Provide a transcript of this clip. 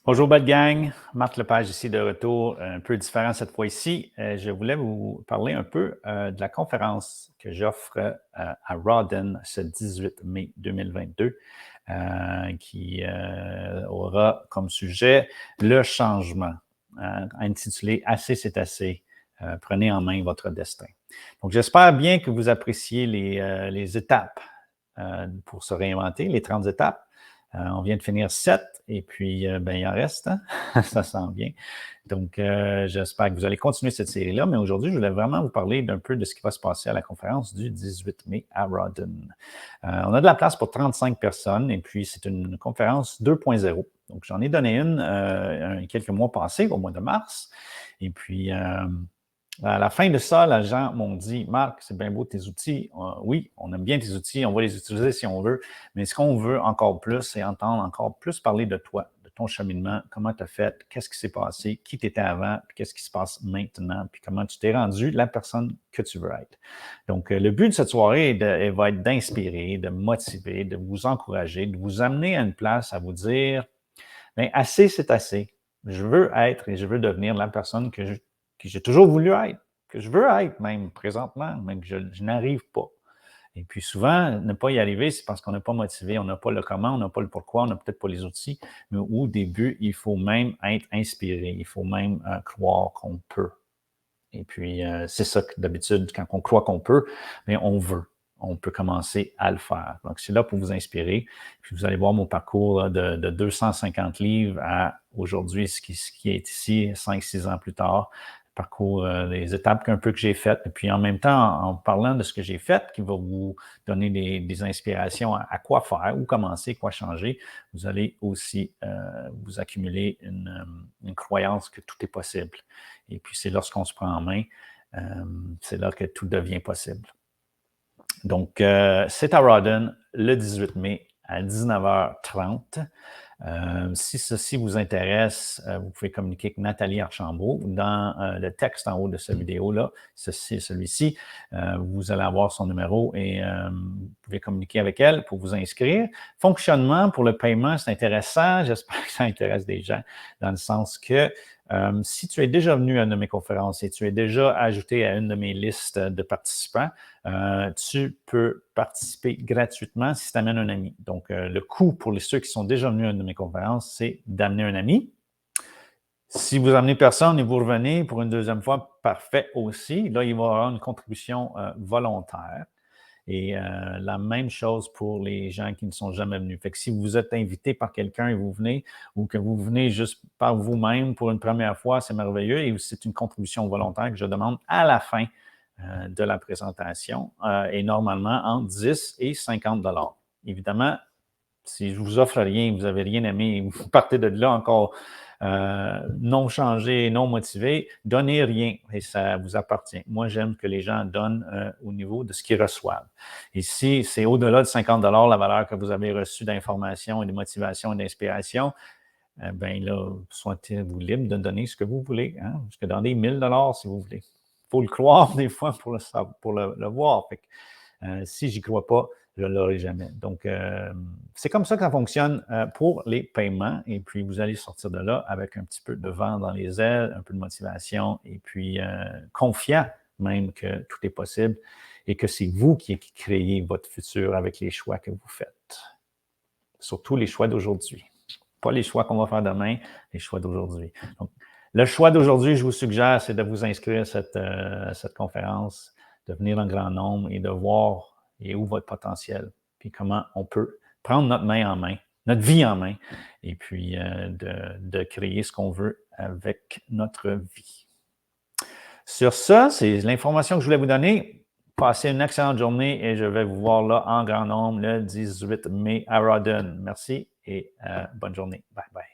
Bonjour, belle gang. Marc Lepage ici de retour, un peu différent cette fois-ci. Je voulais vous parler un peu de la conférence que j'offre à Rawdon ce 18 mai 2022, qui aura comme sujet le changement, intitulé Assez, c'est assez. Prenez en main votre destin. Donc, j'espère bien que vous appréciez les étapes pour se réinventer, les 30 étapes. On vient de finir 7 et puis ben, il en reste, hein? Ça sent bien. Donc, j'espère que vous allez continuer cette série-là, mais aujourd'hui, je voulais vraiment vous parler d'un peu de ce qui va se passer à la conférence du 18 mai à Rawdon. On a de la place pour 35 personnes et puis c'est une conférence 2.0. Donc, j'en ai donné une quelques mois passés, au mois de mars. Et puis, à la fin de ça, les gens m'ont dit « Marc, c'est bien beau tes outils. Oui, on aime bien tes outils, on va les utiliser si on veut, mais ce qu'on veut encore plus, c'est entendre encore plus parler de toi, de ton cheminement, comment tu as fait, qu'est-ce qui s'est passé, qui tu étais avant, puis qu'est-ce qui se passe maintenant, puis comment tu t'es rendu la personne que tu veux être. » Donc, le but de cette soirée va être d'inspirer, de motiver, de vous encourager, de vous amener à une place à vous dire « Bien, assez, c'est assez. Je veux être et je veux devenir la personne que j'ai toujours voulu être, que je veux être même présentement, mais que je n'arrive pas. » Et puis souvent, ne pas y arriver, c'est parce qu'on n'est pas motivé, on n'a pas le comment, on n'a pas le pourquoi, on n'a peut-être pas les outils, mais au début, il faut même être inspiré, il faut même croire qu'on peut. Et puis, c'est ça que d'habitude, quand on croit qu'on peut, mais on veut. On peut commencer à le faire. Donc, c'est là pour vous inspirer. Puis, vous allez voir mon parcours là, de 250 livres à aujourd'hui, ce qui est ici 5-6 ans plus tard. Parcours, les étapes un peu que j'ai faites. Et puis, en même temps, en parlant de ce que j'ai fait, qui va vous donner des inspirations à quoi faire, où commencer, quoi changer, vous allez aussi vous accumuler une croyance que tout est possible. Et puis, c'est lorsqu'on se prend en main, c'est là que tout devient possible. Donc, c'est à Rawdon le 18 mai à 19h30. Si ceci vous intéresse, vous pouvez communiquer avec Nathalie Archambault. Dans le texte en haut de cette vidéo-là, celui-ci, vous allez avoir son numéro et vous pouvez communiquer avec elle pour vous inscrire. Fonctionnement pour le paiement, c'est intéressant. J'espère que ça intéresse des gens dans le sens que si tu es déjà venu à une de mes conférences et tu es déjà ajouté à une de mes listes de participants, tu peux participer gratuitement si tu amènes un ami. Donc, le coût pour ceux qui sont déjà venus à une de mes conférences, c'est d'amener un ami. Si vous amenez personne et vous revenez pour une deuxième fois, parfait aussi. Là, il va y avoir une contribution volontaire. Et la même chose pour les gens qui ne sont jamais venus. Fait que si vous êtes invité par quelqu'un et vous venez, ou que vous venez juste par vous-même pour une première fois, c'est merveilleux et c'est une contribution volontaire que je demande à la fin de la présentation et normalement entre 10 et 50 $. Évidemment, si je vous offre rien, vous n'avez rien aimé, vous partez de là encore non changé, non motivé, donnez rien et ça vous appartient. Moi, j'aime que les gens donnent au niveau de ce qu'ils reçoivent. Et si c'est au-delà de 50 $ la valeur que vous avez reçue d'information et de motivation et d'inspiration, ben là, soyez-vous libre de donner ce que vous voulez. Hein? Jusque dans des 1000 $ si vous voulez. Il faut le croire des fois pour le voir. Fait que, si j'y crois pas, je ne l'aurai jamais. Donc, c'est comme ça que ça fonctionne pour les paiements. Et puis, vous allez sortir de là avec un petit peu de vent dans les ailes, un peu de motivation et puis confiant même que tout est possible et que c'est vous qui créez votre futur avec les choix que vous faites. Surtout les choix d'aujourd'hui. Pas les choix qu'on va faire demain, les choix d'aujourd'hui. Donc, le choix d'aujourd'hui, je vous suggère, c'est de vous inscrire à cette conférence, de venir en grand nombre et de voir et où votre potentiel, puis comment on peut prendre notre main en main, notre vie en main, et puis de créer ce qu'on veut avec notre vie. Sur ça, c'est l'information que je voulais vous donner. Passez une excellente journée et je vais vous voir là en grand nombre le 18 mai à Rawdon. Merci et bonne journée. Bye bye.